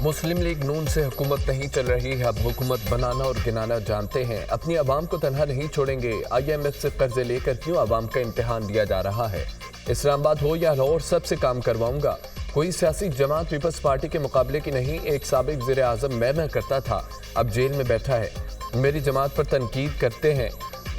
مسلم league نون سے حکومت نہیں چل رہی ہے، اب حکومت بنانا اور گنانا جانتے ہیں، اپنی عوام کو تنہا نہیں چھوڑیں گے۔ IMF سے قرضے لے کر کیوں عوام کا امتحان دیا جا رہا ہے؟ اسلام آباد ہو یا لاہور، سب سے کام کرواؤں گا۔ کوئی سیاسی جماعت پیپلز پارٹی کے مقابلے کی نہیں، ایک سابق وزیر اعظم میں کرتا تھا، اب جیل میں بیٹھا ہے۔ میری جماعت پر تنقید کرتے ہیں،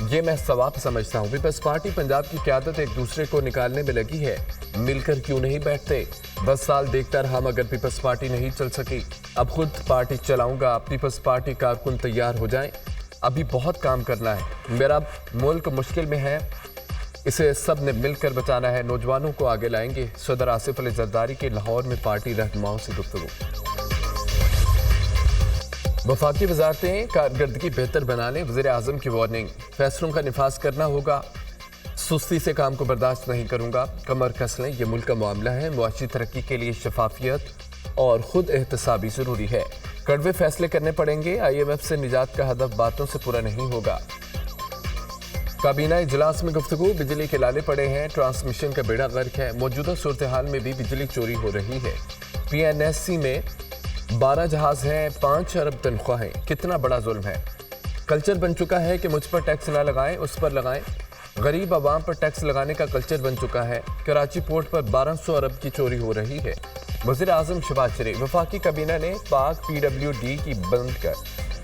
یہ میں ثواب سمجھتا ہوں۔ پیپلز پارٹی پنجاب کی قیادت ایک دوسرے کو نکالنے میں لگی ہے، مل کر کیوں نہیں بیٹھتے؟ 10 سال دیکھتا رہا مگر پیپلز پارٹی نہیں چل سکی، اب خود پارٹی چلاؤں گا۔ پیپلز پارٹی کارکن تیار ہو جائیں، ابھی بہت کام کرنا ہے۔ میرا ملک مشکل میں ہے، اسے سب نے مل کر بچانا ہے، نوجوانوں کو آگے لائیں گے۔ صدر آصف علی زرداری کی لاہور میں پارٹی رہنماؤں سے گفتگو۔ وفاقی وزارتیں کارکردگی بہتر بنانے، وزیر اعظم کی وارننگ۔ فیصلوں کا نفاذ کرنا ہوگا، سستی سے کام کو برداشت نہیں کروں گا۔ کمر کس لیں، یہ ملک کا معاملہ ہے، معاشی ترقی کے لیے شفافیت اور خود احتسابی ضروری ہے۔ کڑوے فیصلے کرنے پڑیں گے، IMF سے نجات کا ہدف باتوں سے پورا نہیں ہوگا۔ کابینہ اجلاس میں گفتگو، بجلی کے لالے پڑے ہیں، ٹرانسمیشن کا بیڑا غرق ہے، موجودہ صورتحال میں بھی بجلی چوری ہو رہی ہے۔ PNSC میں 12 جہاز ہیں، 5 ارب تنخواہیں، کتنا بڑا ظلم ہے۔ کلچر بن چکا ہے کہ مجھ پر ٹیکس نہ لگائیں، اس پر لگائیں۔ غریب عوام پر ٹیکس لگانے کا کلچر بن چکا ہے۔ کراچی پورٹ پر 1200 ارب کی چوری ہو رہی ہے۔ وزیر اعظم شہباز شریف، وفاقی کابینہ نے پاک PWD کی بند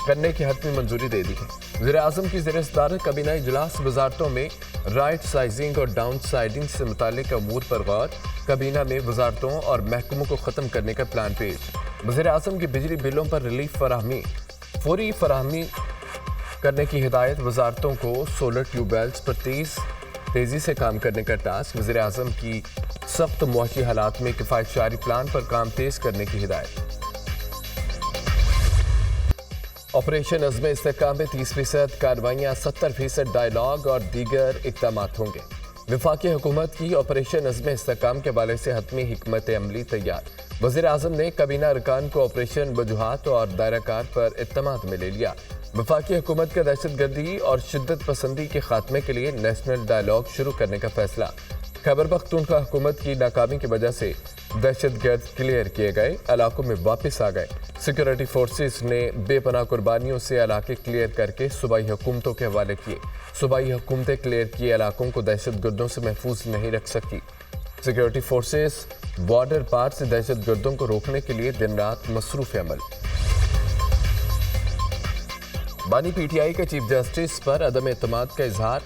کرنے کی حتمی منظوری دے دی ہے۔ وزیر اعظم کی زیر صدارت کابینہ اجلاس، وزارتوں میں رائٹ سائزنگ اور ڈاؤن سائزنگ سے متعلق امور پر غور۔ کابینہ میں وزارتوں اور محکموں کو ختم کرنے کا پلان پیش۔ وزیر اعظم کی بجلی بلوں پر ریلیف فوری فراہمی کرنے کی ہدایت، وزارتوں کو سولر ٹیوب ویلز پر تیزی سے کام کرنے کا ٹاسک۔ وزیر اعظم کی سخت معاشی حالات میں کفایت شعاری پلان پر کام تیز کرنے کی ہدایت۔ آپریشن عزم استحکام میں 30% کارروائیاں، 70% ڈائیلاگ اور دیگر اقدامات ہوں گے۔ وفاقی حکومت کی آپریشن عزم استحکام کے حوالے سے حتمی حکمت عملی تیار۔ وزیر اعظم نے کابینہ ارکان کو آپریشن وجوہات اور دائرہ کار پر اعتماد میں لے لیا۔ وفاقی حکومت کا دہشت گردی اور شدت پسندی کے خاتمے کے لیے نیشنل ڈائیلاگ شروع کرنے کا فیصلہ۔ خیبر پختونخوا حکومت کی ناکامی کی وجہ سے دہشت گرد کلیئر کیے گئے، علاقوں میں واپس آ گئے۔ سیکورٹی فورسز نے بے پناہ قربانیوں سے علاقے کلیئر کر کے صوبائی حکومتوں کے حوالے کیے۔ صوبائی حکومتیں کلیئر کیے علاقوں کو دہشت گردوں سے محفوظ نہیں رکھ سکی۔ سیکورٹی فورسز بارڈر پار سے دہشت گردوں کو روکنے کے لیے دن رات مصروف عمل۔ بانی PTI کا چیف جسٹس پر عدم اعتماد کا اظہار،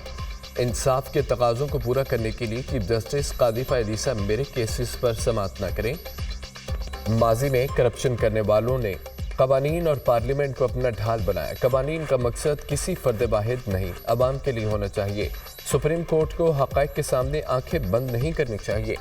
انصاف کے تقاضوں کو پورا کرنے کے لیے چیف جسٹس قاضی فائدیسہ میرے کیسز پر سماعت نہ کریں۔ ماضی میں کرپشن کرنے والوں نے قوانین اور پارلیمنٹ کو اپنا ڈھال بنایا۔ قوانین کا مقصد کسی فرد واحد نہیں، عوام کے لیے ہونا چاہیے۔ سپریم کورٹ کو حقائق کے سامنے آنکھیں بند نہیں کرنی چاہیے۔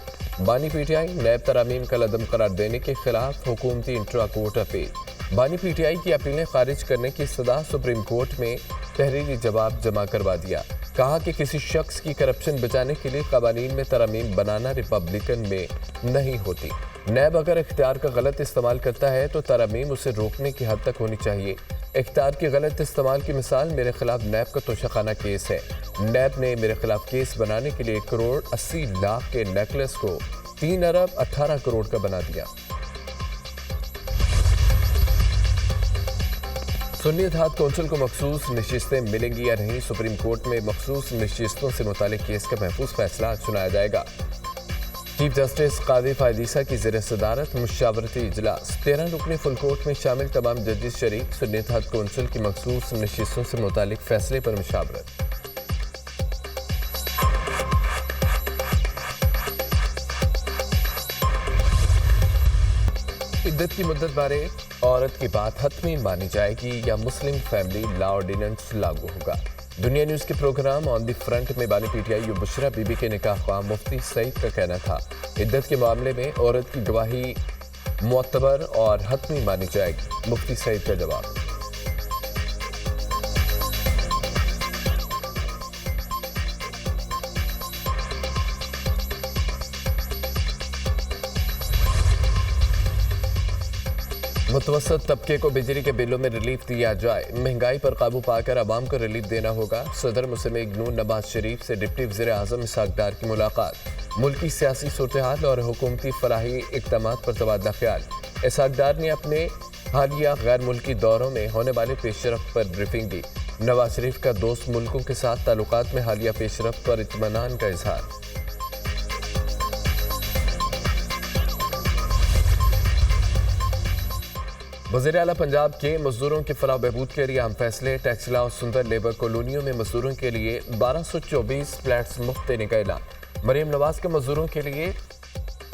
بانی PTI نیب ترامیم کا عدم قرار دینے کے خلاف حکومتی انٹرا کورٹ اپیل۔ بانی PTI کی اپیلیں خارج کرنے کی استدعا، سپریم کورٹ میں تحریری جواب جمع کروا دیا۔ کہا کہ کسی شخص کی کرپشن بچانے کے لیے قوانین میں ترامیم بنانا ریپبلکن میں نہیں ہوتی۔ نیب اگر اختیار کا غلط استعمال کرتا ہے تو ترامیم اسے روکنے کی حد تک ہونی چاہیے۔ اختیار کے غلط استعمال کی مثال میرے خلاف نیب کا توشیخانہ کیس ہے۔ نیب نے میرے خلاف کیس بنانے کے لیے 1 کروڑ 80 لاکھ کے نیکلس کو 3 ارب 18 کروڑ کا بنا دیا۔ سنی اتحاد کونسل کو مخصوص نشستیں ملیں گی یا نہیں؟ سپریم کورٹ میں مخصوص نشستوں سے متعلق کیس کا محفوظ فیصلہ سنایا جائے گا۔ چیف جسٹس قاضی فائدیسہ کی زیر صدارت مشاورتی اجلاس، 13 رکنی فل کورٹ میں شامل تمام ججز شریک، سنی اتحاد کونسل کی مخصوص نشستوں سے متعلق فیصلے پر مشاورت۔ عدت کی مدت بارے عورت کی بات حتمی مانی جائے گی یا مسلم فیملی لا آرڈیننس لاگو ہوگا؟ دنیا نیوز کے پروگرام آن دی فرنٹ میں بانی PTI بشرا بی بی کے نکاح خواہ مفتی سعید کا کہنا تھا، عدت کے معاملے میں عورت کی گواہی معتبر اور حتمی مانی جائے گی۔ مفتی سعید کا جواب۔ متوسط طبقے کو بجلی کے بلوں میں ریلیف دیا جائے، مہنگائی پر قابو پا کر عوام کو ریلیف دینا ہوگا۔ صدر مسلم لیگ نون نواز شریف سے ڈپٹی وزیر اعظم اسحاق ڈار کی ملاقات، ملکی سیاسی صورتحال اور حکومتی فلاحی اقدامات پر تبادلہ خیال۔ اسحاق ڈار نے اپنے حالیہ غیر ملکی دوروں میں ہونے والے پیش رفت پر بریفنگ دی۔ نواز شریف کا دوست ملکوں کے ساتھ تعلقات میں حالیہ پیش رفت پر اطمینان کا اظہار۔ وزیر اعلیٰ پنجاب کے مزدوروں کی فلاح و بہبود کے لیے اہم فیصلے۔ ٹیکسلا اور سندر لیبر کالونیوں میں مزدوروں کے لیے 1224 فلیٹس مفت دینے کا اعلان۔ مریم نواز کے مزدوروں کے لیے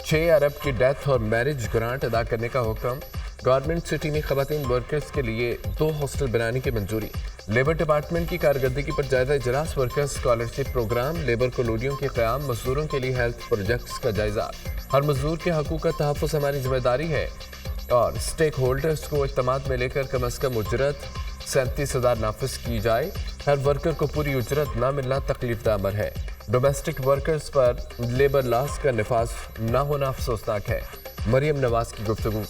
6 ارب کی ڈیتھ اور میرج گرانٹ ادا کرنے کا حکم۔ گورنمنٹ سٹی میں خواتین ورکرز کے لیے 2 ہاسٹل بنانے کی منظوری۔ لیبر ڈپارٹمنٹ کی کارکردگی پر جائزہ اجلاس۔ ورکرز اسکالرشپ پروگرام، لیبر کالونیوں کے قیام، مزدوروں کے لیے ہیلتھ پروجیکٹس کا جائزہ۔ ہر مزدور کے حقوق کا تحفظ ہماری ذمہ داری ہے اور اسٹیک ہولڈرز کو اعتماد میں لے کر کم از کم اجرت 37,000 نافذ کی جائے۔ ہر ورکر کو پوری اجرت نہ ملنا تکلیف دہ امر ہے۔ ڈومیسٹک ورکرز پر لیبر لاز کا نفاذ نہ ہونا افسوسناک ہے۔ مریم نواز کی گفتگو۔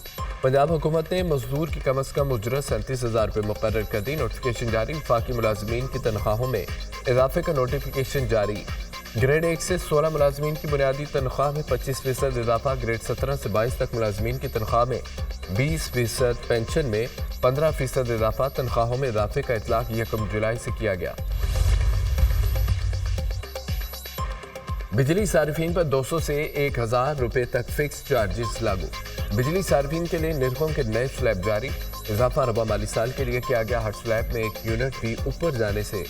پنجاب حکومت نے مزدور کی کم از کم اجرت 37,000 روپے مقرر کر دی۔ نوٹیفیکیشن جاری۔ وفاقی ملازمین کی تنخواہوں میں اضافے کا نوٹیفیکیشن جاری۔ گریڈ 1 سے 16 ملازمین کی بنیادی تنخواہ میں 25% اضافہ۔ گریڈ 17 سے 22 تک ملازمین کی تنخواہ میں 20%۔ پینشن میں 15% اضافہ۔ تنخواہوں میں اضافے کا اطلاق 1 جولائی سے کیا گیا۔ بجلی صارفین پر 200 سے 1,000 روپے تک فکس چارجز لاگو۔ بجلی صارفین کے لیے نرخوں کے نئے سلیب جاری۔ اضافہ ربع مالی سال کے لیے کیا گیا۔ ہر سلیب میں 1 یونٹ بھی اوپر جانے سے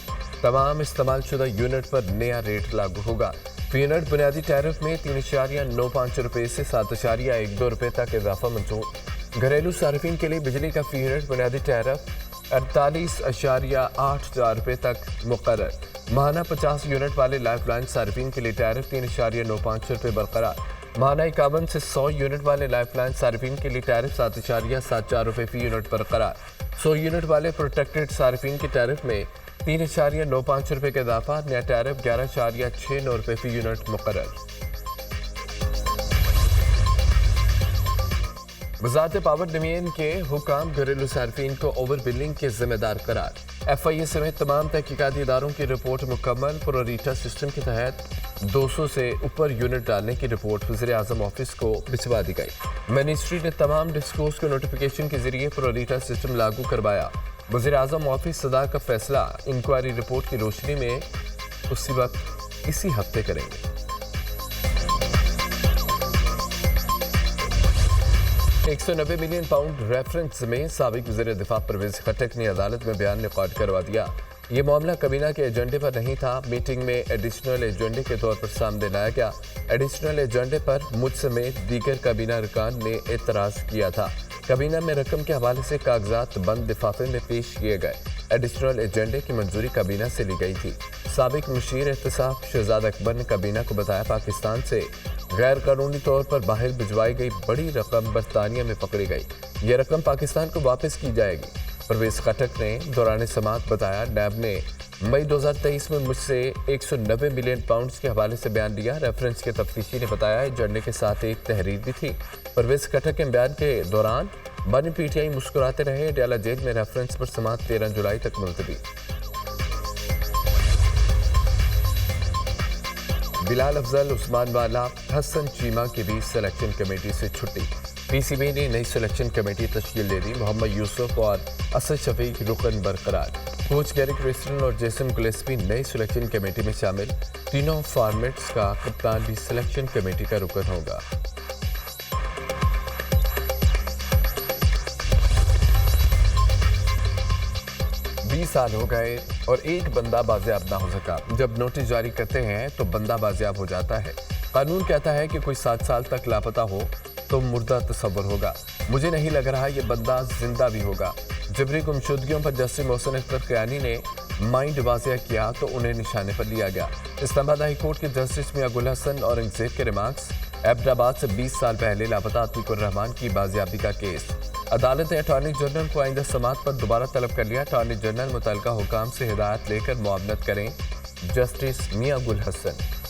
تمام استعمال شدہ یونٹ پر نیا ریٹ لاگو ہوگا۔ فی یونٹ بنیادی ٹیرف میں 3.95 روپے سے 7.12 روپے تک اضافہ منظور۔ گھریلو صارفین کے لیے بجلی کا فی یونٹ بنیادی ٹیرف 48.84 روپے تک مقرر۔ ماہانہ 50 یونٹ والے لائف لائن صارفین کے لیے ٹیرف 3.95 روپے برقرار۔ ماہانہ 51 سے 100 یونٹ والے لائف لائن صارفین کے لیے ٹیرف 7.74 روپے فی یونٹ برقرار۔ 100 یونٹ والے پروٹیکٹڈ صارفین کی ٹیرف میں 3.95 روپے کا اضافہ۔ نیا ٹیرف 11.69 روپے فی یونٹ مقرر۔ وزارت پاور ڈویژن کے حکام گھریلو صارفین کو اوور بلنگ کے ذمہ دار قرار۔ ایف آئی اے سمیت تمام تحقیقاتی اداروں کی رپورٹ مکمل۔ پروریٹا سسٹم کے تحت 200 سے اوپر یونٹ ڈالنے کی رپورٹ وزیر اعظم آفس کو بھجوا دی گئی۔ منسٹری نے تمام ڈسکوز کو نوٹیفیکیشن کے ذریعے پروریٹا سسٹم لاگو کروایا۔ وزیر اعظم آفس صدا کا فیصلہ انکوائری رپورٹ کی روشنی میں اسی ہفتے کریں گے۔ 190 ملین پاؤنڈ ریفرنس میں سابق وزیر دفاع پرویز خٹک نے عدالت میں بیان ریکارڈ کروا دیا۔ یہ معاملہ کابینہ کے ایجنڈے پر نہیں تھا، میٹنگ میں ایڈیشنل ایجنڈے کے طور پر سامنے لایا گیا۔ ایڈیشنل ایجنڈے پر مجھ سمیت دیگر کابینہ ارکان نے اعتراض کیا تھا۔ کابینہ میں رقم کے حوالے سے کاغذات بند لفافے میں پیش کیے گئے۔ ایڈیشنل ایجنڈے کی منظوری کابینہ سے لی گئی تھی۔ سابق مشیر احتساب شہزاد اکبر نے کابینہ کو بتایا پاکستان سے غیر قانونی طور پر باہر بھجوائی گئی بڑی رقم برطانیہ میں پکڑی گئی۔ یہ رقم پاکستان کو واپس کی جائے گی۔ پرویز خٹک نے دوران سماعت بتایا، نیب نے مئی 2023 میں مجھ سے 190 ملین پاؤنڈز کے حوالے سے بیان لیا۔ ریفرنس کے تفتیشی نے بتایا ایجنڈے کے ساتھ ایک تحریر بھی تھی۔ پرویز خٹک کے بیان کے دوران بانی پی ٹی آئی مسکراتے رہے۔ اڈیالہ جیل میں ریفرنس پر سماعت 13 جولائی تک ملتوی۔ بلال افضل، عثمان والا، حسن چیمہ کی بھی سلیکشن کمیٹی سے چھٹی۔ پی سی بی نے نئی سلیکشن کمیٹی تشکیل دے دی۔ محمد یوسف اور اسد شفیق رکن برقرار۔ کوچ گیری کرسٹن اور جیسن گلیسپی نئی سلیکشن کمیٹی میں شامل۔ تینوں فارمیٹس کا کپتان بھی سلیکشن کمیٹی کا رکن ہوگا۔ 20 سال ہو گئے اور ایک بندہ بازیاب نہ ہو سکا۔ جب نوٹس جاری کرتے ہیں تو بندہ بازیاب ہو جاتا ہے۔ قانون کہتا ہے کہ کوئی 7 سال تک لاپتہ ہو تو مردہ تصور ہوگا۔ مجھے نہیں لگ رہا یہ بندہ زندہ بھی ہوگا۔ جبری گمشدگیوں پر جسٹس محسن اختر قیانی نے مائنڈ واضح کیا تو انہیں نشانے پر لیا گیا۔ اسلام آباد ہائی کورٹ کے جسٹس میاں گل حسن اورنگزیب کے ریمارکس۔ ایبٹ آباد سے 20 سال پہلے لاپتہ عتیق الرحمان کی بازیابی کا کیس۔ عدالت نے اٹارنی جنرل کو آئندہ سماعت پر دوبارہ طلب کر لیا۔ اٹارنی جنرل متعلقہ حکام سے ہدایت لے کر معاونت کریں۔ جسٹس میاں گل حسن۔